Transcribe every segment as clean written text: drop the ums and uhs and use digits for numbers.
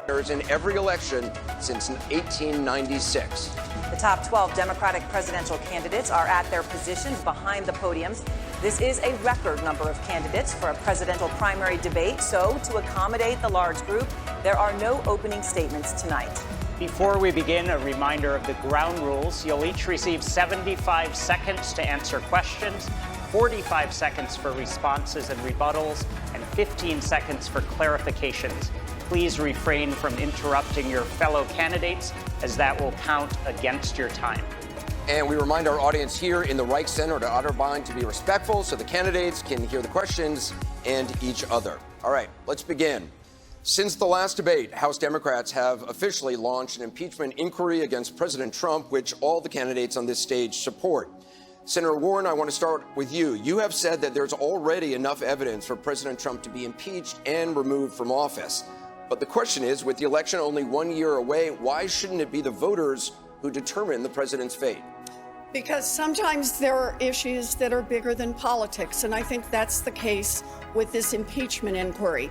in every election since 1896. The top 12 Democratic presidential candidates are at their positions behind the podiums. This is a record number of candidates for a presidential primary debate. So, to accommodate the large group, there are no opening statements tonight. Before we begin, a reminder of the ground rules. You'll each receive 75 seconds to answer questions, 45 seconds for responses and rebuttals, and 15 seconds for clarifications. Please refrain from interrupting your fellow candidates, as that will count against your time. And we remind our audience here in the Reich Center to Otterbein to be respectful so the candidates can hear the questions and each other. All right, let's begin. Since the last debate, House Democrats have officially launched an impeachment inquiry against President Trump, which all the candidates on this stage support. Senator Warren, I want to start with you. You have said that there's already enough evidence for President Trump to be impeached and removed from office. But the question is, with the election only 1 year away, why shouldn't it be the voters who determine the president's fate? Because sometimes there are issues that are bigger than politics, and I think that's the case with this impeachment inquiry.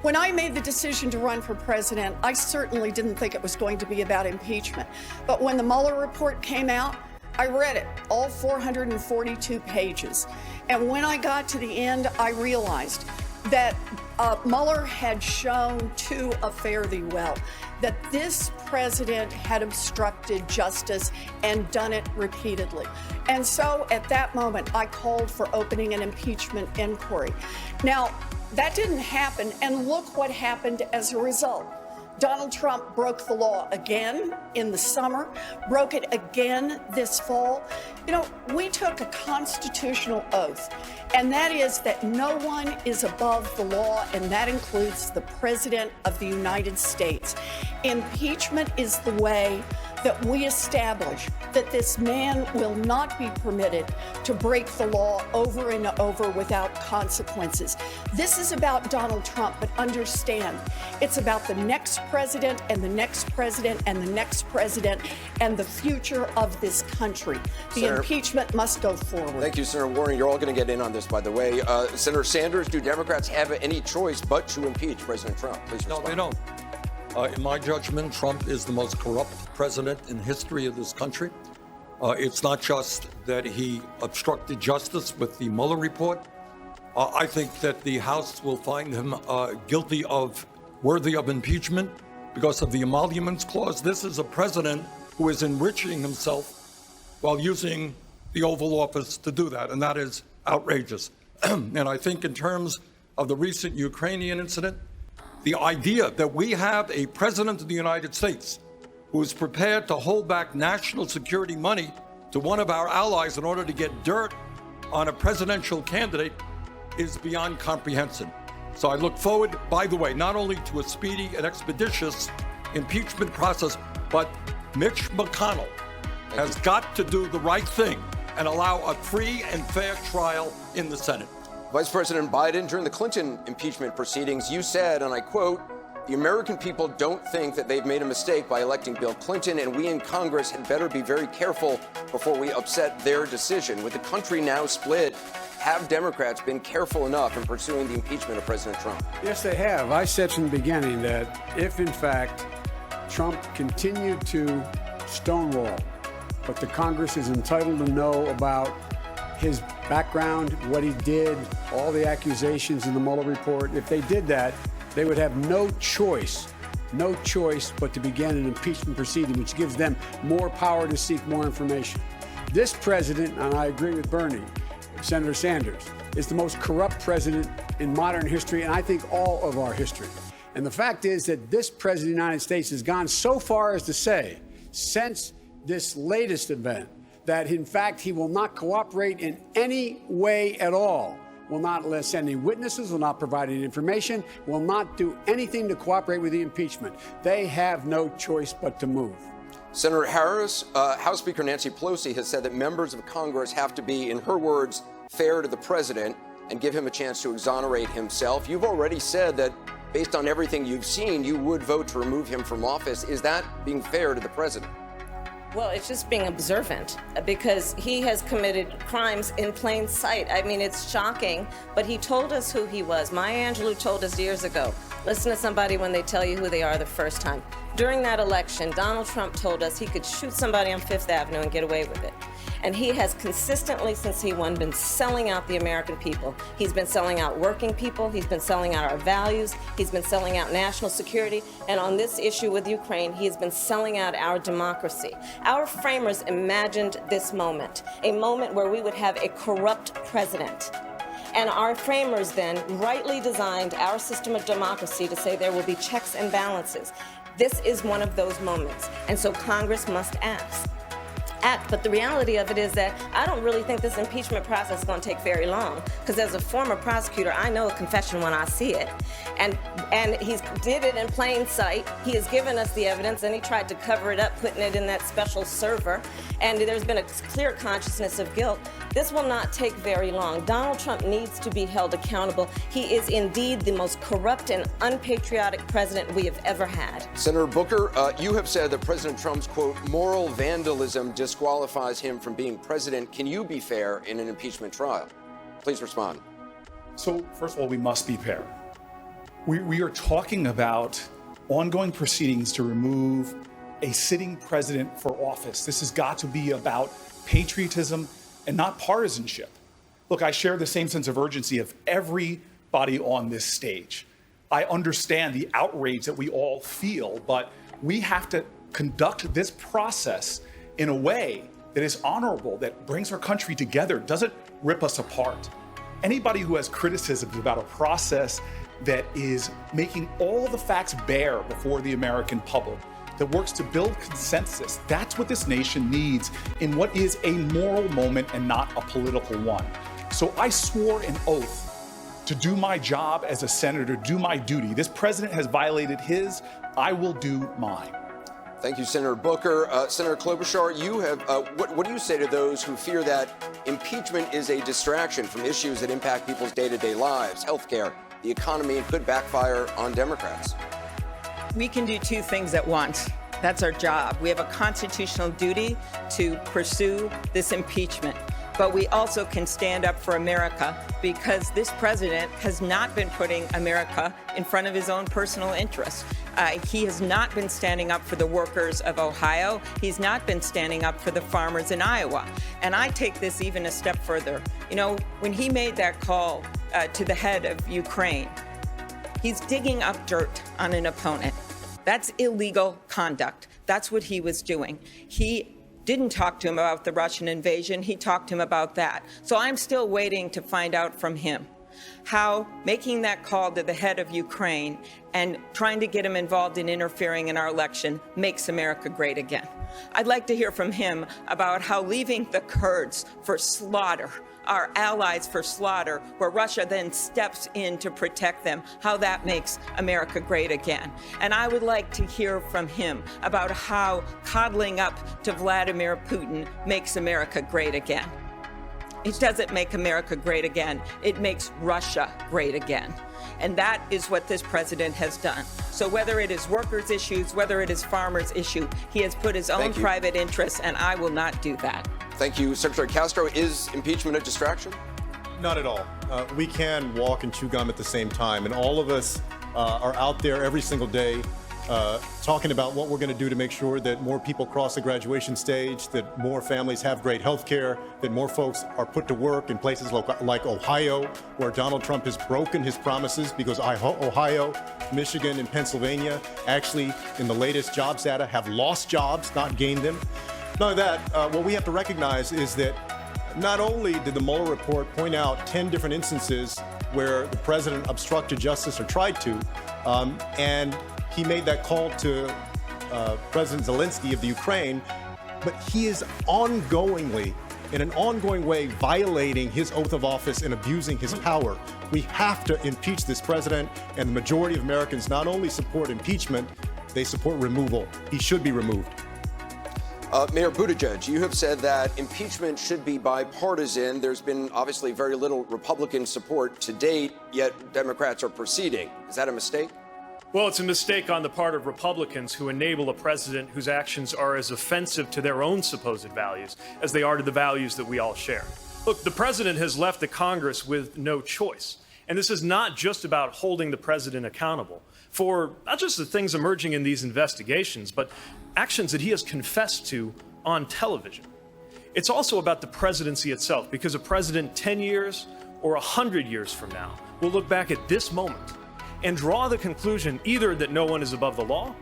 When I made the decision to run for president, I certainly didn't think it was going to be about impeachment. But when the Mueller report came out, I read it, all 442 pages. And when I got to the end, I realized that Mueller had shown to a fare thee well that this president had obstructed justice and done it repeatedly. And so at that moment, I called for opening an impeachment inquiry. Now, that didn't happen, and look what happened as a result. Donald Trump broke the law again in the summer, broke it again this fall. You know, we took a constitutional oath, and that is that no one is above the law, and that includes the President of the United States. Impeachment is the way that we establish that this man will not be permitted to break the law over and over without consequences. This is about Donald Trump, but understand, it's about the next president and the next president and the next president and the future of this country. The impeachment must go forward. Thank you, Senator Warren. You're all going to get in on this, by the way. Senator Sanders, do Democrats have any choice but to impeach President Trump? Please respond. No, they don't. In my judgment, Trump is the most corrupt president in history of this country. It's not just that he obstructed justice with the Mueller report. I think that the House will find him worthy of impeachment because of the emoluments clause. This is a president who is enriching himself while using the Oval Office to do that, and that is outrageous. And I think in terms of the recent Ukrainian incident, the idea that we have a president of the United States who is prepared to hold back national security money to one of our allies in order to get dirt on a presidential candidate is beyond comprehension. So I look forward, by the way, not only to a speedy and expeditious impeachment process, but Mitch McConnell has got to do the right thing and allow a free and fair trial in the Senate. Vice President Biden, during the Clinton impeachment proceedings, you said, and I quote, "The American people don't think that they've made a mistake by electing Bill Clinton, and we in Congress had better be very careful before we upset their decision." With the country now split, have Democrats been careful enough in pursuing the impeachment of President Trump? Yes, they have. I said from the beginning that if, in fact, Trump continued to stonewall, but the Congress is entitled to know about his background, what he did, all the accusations in the Mueller report, if they did that, they would have no choice but to begin an impeachment proceeding, which gives them more power to seek more information. This president, and I agree with Bernie, Senator Sanders, is the most corrupt president in modern history, and I think all of our history. And the fact is that this president of the United States has gone so far as to say, since this latest event, that in fact he will not cooperate in any way at all, will not send any witnesses, will not provide any information, will not do anything to cooperate with the impeachment. They have no choice but to move. Senator Harris, House Speaker Nancy Pelosi has said that members of Congress have to be, in her words, fair to the president and give him a chance to exonerate himself. You've already said that based on everything you've seen, you would vote to remove him from office. Is that being fair to the president? Well, it's just being observant because he has committed crimes in plain sight. I mean, it's shocking, but he told us who he was. Maya Angelou told us years ago Listen to somebody when they tell you who they are the first time. During that election, Donald Trump told us he could shoot somebody on Fifth Avenue and get away with it. And he has consistently, since he won, been selling out the American people. He's been selling out working people. He's been selling out our values. He's been selling out national security. And on this issue with Ukraine, he has been selling out our democracy. Our framers imagined this moment, a moment where we would have a corrupt president. And our framers then rightly designed our system of democracy to say there will be checks and balances. This is one of those moments. And so Congress must act. But the reality of it is that I don't really think this impeachment process is going to take very long, because as a former prosecutor, I know a confession when I see it. And he did it in plain sight. He has given us the evidence, and he tried to cover it up, putting it in that special server. And there's been a clear consciousness of guilt. This will not take very long. Donald Trump needs to be held accountable. He is indeed the most corrupt and unpatriotic president we have ever had. Senator Booker, you have said that President Trump's, quote, moral vandalism disqualifies him from being president. Can you be fair in an impeachment trial? Please respond. So, first of all, we must be fair. We are talking about ongoing proceedings to remove a sitting president for office. This has got to be about patriotism and not partisanship. Look, I share the same sense of urgency of everybody on this stage. I understand the outrage that we all feel, but we have to conduct this process in a way that is honorable, that brings our country together, doesn't rip us apart. Anybody who has criticisms about a process that is making all the facts bare before the American public, that works to build consensus, that's what this nation needs in what is a moral moment and not a political one. So I swore an oath to do my job as a senator, do my duty. This president has violated his, I will do mine. Thank you, Senator Booker. Senator Klobuchar, you have, what do you say to those who fear that impeachment is a distraction from issues that impact people's day-to-day lives, healthcare, the economy, and could backfire on Democrats? We can do two things at once. That's our job. We have a constitutional duty to pursue this impeachment. But we also can stand up for America, because this president has not been putting America in front of his own personal interests. He has not been standing up for the workers of Ohio. He's not been standing up for the farmers in Iowa. And I take this even a step further. You know, when he made that call to the head of Ukraine, he's digging up dirt on an opponent. That's illegal conduct. That's what he was doing. He didn't talk to him about the Russian invasion. He talked to him about that. So I'm still waiting to find out from him how making that call to the head of Ukraine and trying to get him involved in interfering in our election makes America great again. I'd like to hear from him about how leaving the Kurds for slaughter, our allies for slaughter, where Russia then steps in to protect them, how that makes America great again. And I would like to hear from him about how coddling up to Vladimir Putin makes America great again. It doesn't make America great again. It makes Russia great again. And that is what this president has done. So whether it is workers' issues, whether it is farmers' issue, he has put his own private interests, and I will not do that. Thank you, Secretary Castro. Is impeachment a distraction? Not at all. We can walk and chew gum at the same time, and all of us are out there every single day talking about what we're going to do to make sure that more people cross the graduation stage, that more families have great health care, that more folks are put to work in places like Ohio, where Donald Trump has broken his promises, because Ohio, Michigan, and Pennsylvania actually, in the latest jobs data, have lost jobs, not gained them. Not only that, what we have to recognize is that not only did the Mueller report point out 10 different instances where the president obstructed justice or tried to, and he made that call to President Zelensky of the Ukraine, but he is ongoingly, in an ongoing way, violating his oath of office and abusing his power. We have to impeach this president, and the majority of Americans not only support impeachment, they support removal. He should be removed. Mayor Buttigieg, you have said that impeachment should be bipartisan. There's been obviously very little Republican support to date, yet Democrats are proceeding. Is that a mistake? Well, it's a mistake on the part of Republicans who enable a president whose actions are as offensive to their own supposed values as they are to the values that we all share. Look, the president has left the Congress with no choice. And this is not just about holding the president accountable for not just the things emerging in these investigations, but actions that he has confessed to on television. It's also about the presidency itself, because a president 10 years or 100 years from now will look back at this moment and draw the conclusion either that no one is above the law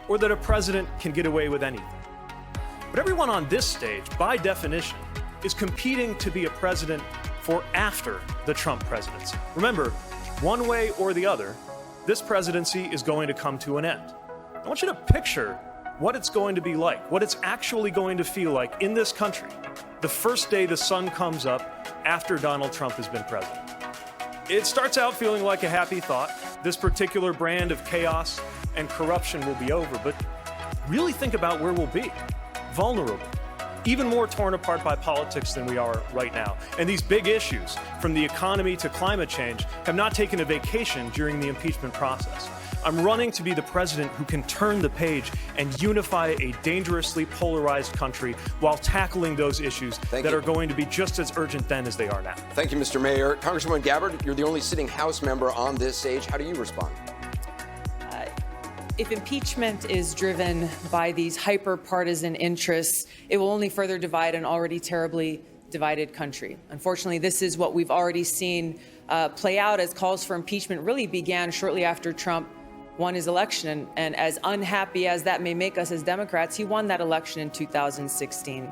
or that a president can get away with anything. But everyone on this stage, by definition, is competing to be a president for after the Trump presidency. Remember, one way or the other, this presidency is going to come to an end. I want you to picture what it's going to be like, what it's actually going to feel like in this country the first day the sun comes up after Donald Trump has been president. It starts out feeling like a happy thought. This particular brand of chaos and corruption will be over, but really think about where we'll be. Vulnerable, even more torn apart by politics than we are right now. And these big issues, from the economy to climate change, have not taken a vacation during the impeachment process. I'm running to be the president who can turn the page and unify a dangerously polarized country while tackling those issues that are going to be just as urgent then as they are now. Thank you, Mr. Mayor. Congresswoman Gabbard, you're the only sitting House member on this stage. How do you respond? If impeachment is driven by these hyper-partisan interests, it will only further divide an already terribly divided country. Unfortunately, this is what we've already seen play out as calls for impeachment really began shortly after Trump won his election. And as unhappy as that may make us as Democrats, he won that election in 2016.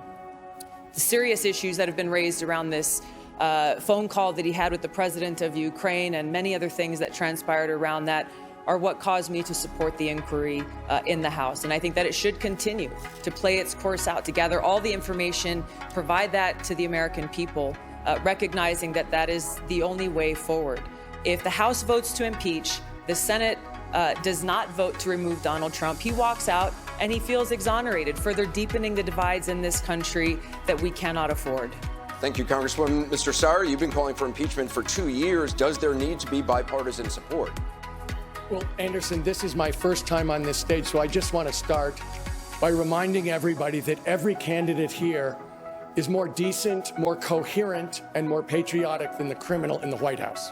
The serious issues that have been raised around this phone call that he had with the president of Ukraine and many other things that transpired around that are what caused me to support the inquiry in the House. And I think that it should continue to play its course out, to gather all the information, provide that to the American people, recognizing that that is the only way forward. If the House votes to impeach, the Senate does not vote to remove Donald Trump, he walks out and he feels exonerated, further deepening the divides in this country that we cannot afford. Thank you, Congresswoman. Mr. Sauer, you've been calling for impeachment for 2 years. Does there need to be bipartisan support? Well, Anderson, this is my first time on this stage, so I just want to start by reminding everybody that every candidate here is more decent, more coherent, and more patriotic than the criminal in the White House.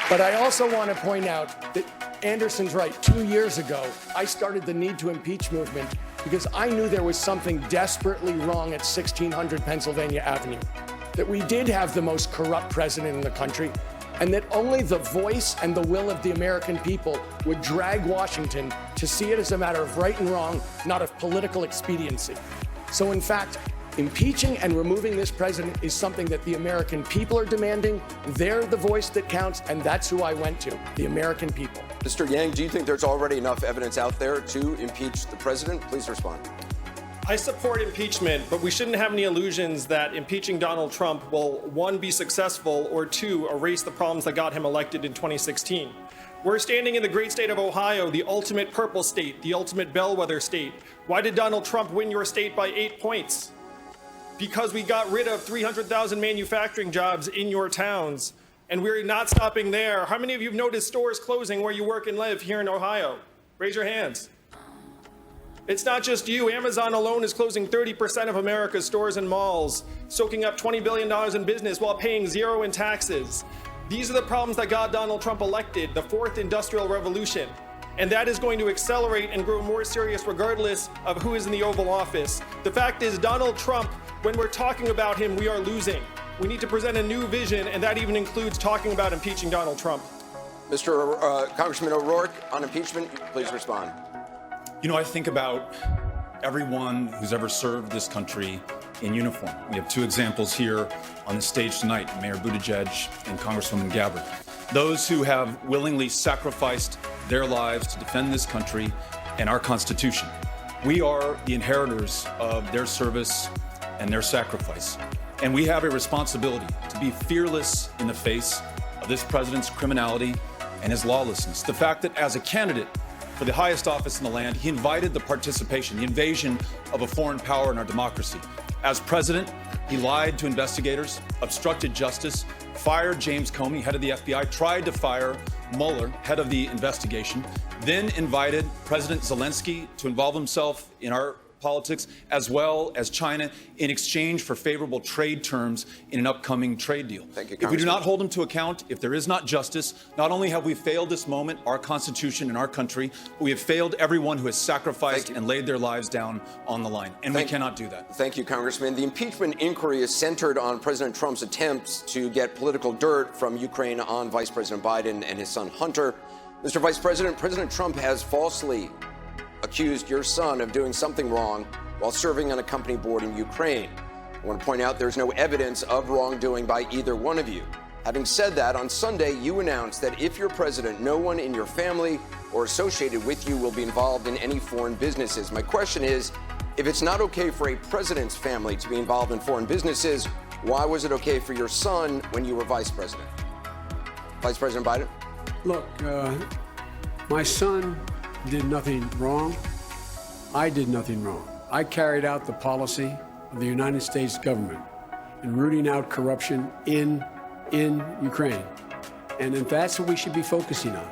But I also want to point out that Anderson's right. 2 years ago, I started the Need to Impeach movement because I knew there was something desperately wrong at 1600 Pennsylvania Avenue, that we did have the most corrupt president in the country, and that only the voice and the will of the American people would drag Washington to see it as a matter of right and wrong, not of political expediency. So in fact, impeaching and removing this president is something that the American people are demanding. They're the voice that counts, and that's who I went to, the American people. Mr. Yang, do you think there's already enough evidence out there to impeach the president? Please respond. I support impeachment, but we shouldn't have any illusions that impeaching Donald Trump will, one, be successful, or two, erase the problems that got him elected in 2016. We're standing in the great state of Ohio, the ultimate purple state, the ultimate bellwether state. Why did Donald Trump win your state by 8 points? Because we got rid of 300,000 manufacturing jobs in your towns, and we're not stopping there. How many of you have noticed stores closing where you work and live here in Ohio? Raise your hands. It's not just you. Amazon alone is closing 30% of America's stores and malls, soaking up $20 billion in business while paying zero in taxes. These are the problems that got Donald Trump elected, the fourth industrial revolution. And that is going to accelerate and grow more serious regardless of who is in the Oval Office. The fact is, Donald Trump, when we're talking about him, we are losing. We need to present a new vision, and that even includes talking about impeaching Donald Trump. Mr. Congressman O'Rourke, on impeachment, please respond. You know, I think about everyone who's ever served this country in uniform. We have two examples here on the stage tonight, Mayor Buttigieg and Congresswoman Gabbard. Those who have willingly sacrificed their lives to defend this country and our Constitution. We are the inheritors of their service and their sacrifice. And we have a responsibility to be fearless in the face of this president's criminality and his lawlessness. The fact that as a candidate for the highest office in the land, he invited the participation, the invasion of a foreign power in our democracy. As president, he lied to investigators, obstructed justice, fired James Comey, head of the FBI, tried to fire Mueller, head of the investigation, then invited President Zelensky to involve himself in our politics, as well as China, in exchange for favorable trade terms in an upcoming trade deal. Thank you, if we do Congressman. not hold him to account, if there is not justice, not only have we failed this moment, our Constitution and our country, but we have failed everyone who has sacrificed and laid their lives down on the line. And we cannot do that. Thank you, Congressman. The impeachment inquiry is centered on President Trump's attempts to get political dirt from Ukraine on Vice President Biden and his son Hunter. Mr. Vice President, President Trump has falsely accused your son of doing something wrong while serving on a company board in Ukraine. I want to point out there's no evidence of wrongdoing by either one of you. Having said that, on Sunday, you announced that if you're president, no one in your family or associated with you will be involved in any foreign businesses. My question is, if it's not okay for a president's family to be involved in foreign businesses, why was it okay for your son when you were vice president? Vice President Biden? Look, my son did nothing wrong. I did nothing wrong. I carried out the policy of the United States government in rooting out corruption in Ukraine. And that's what we should be focusing on.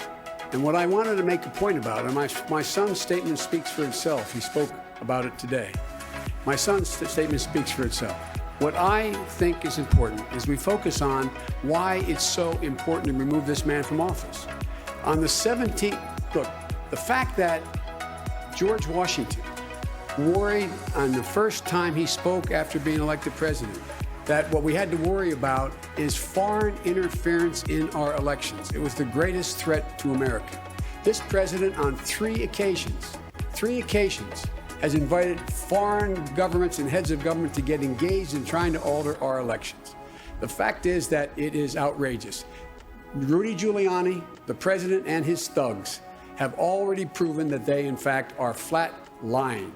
And what I wanted to make a point about, and my son's statement speaks for itself. He spoke about it today. My son's statement speaks for itself. What I think is important is we focus on why it's so important to remove this man from office. On the 17th, look, the fact that George Washington worried on the first time he spoke after being elected president that what we had to worry about is foreign interference in our elections. It was the greatest threat to America. This president on three occasions, has invited foreign governments and heads of government to get engaged in trying to alter our elections. The fact is that it is outrageous. Rudy Giuliani, the president, and his thugs have already proven that they, in fact, are flat lying.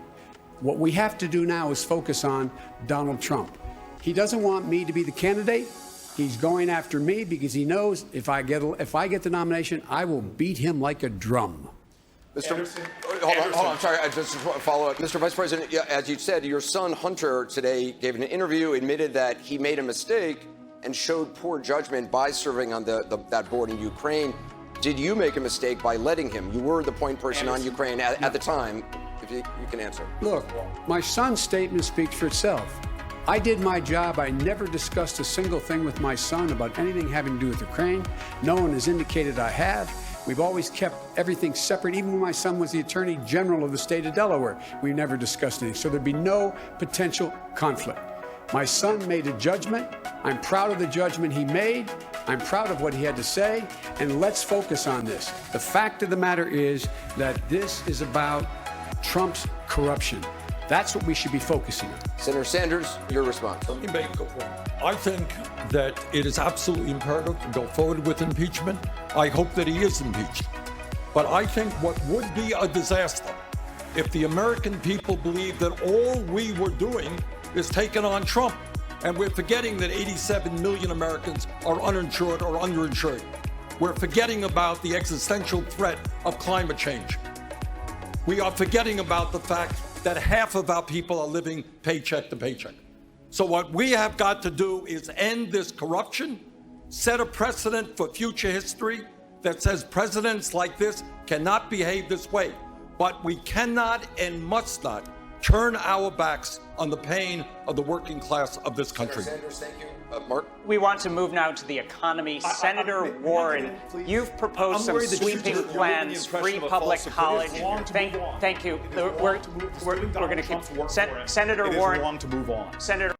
What we have to do now is focus on Donald Trump. He doesn't want me to be the candidate. He's going after me because he knows if I get the nomination, I will beat him like a drum. Hold on, sorry, I just want to follow up. Mr. Vice President, as you said, your son Hunter today gave an interview, admitted that he made a mistake and showed poor judgment by serving on that board in Ukraine. Did you make a mistake by letting him? You were the point person on Ukraine at the time. If you can answer. Look, my son's statement speaks for itself. I did my job. I never discussed a single thing with my son about anything having to do with Ukraine. No one has indicated I have. We've always kept everything separate. Even when my son was the Attorney General of the state of Delaware, we never discussed anything. So there'd be no potential conflict. My son made a judgment. I'm proud of the judgment he made. I'm proud of what he had to say. And let's focus on this. The fact of the matter is that this is about Trump's corruption. That's what we should be focusing on. Senator Sanders, your response. Let me make a point. I think that it is absolutely imperative to go forward with impeachment. I hope that he is impeached. But I think what would be a disaster if the American people believe that all we were doing is taking on Trump, and we're forgetting that 87 million Americans are uninsured or underinsured. We're forgetting about the existential threat of climate change. We are forgetting about the fact that half of our people are living paycheck to paycheck. So what we have got to do is end this corruption, set a precedent for future history that says presidents like this cannot behave this way. But we cannot and must not turn our backs on the pain of the working class of this country. Senator Sanders, thank you. Mark? We want to move now to the economy. Senator Warren, you've proposed some sweeping plans, free public college. Thank you. We're going to keep. Senator Warren. Wrong to move on. Senator.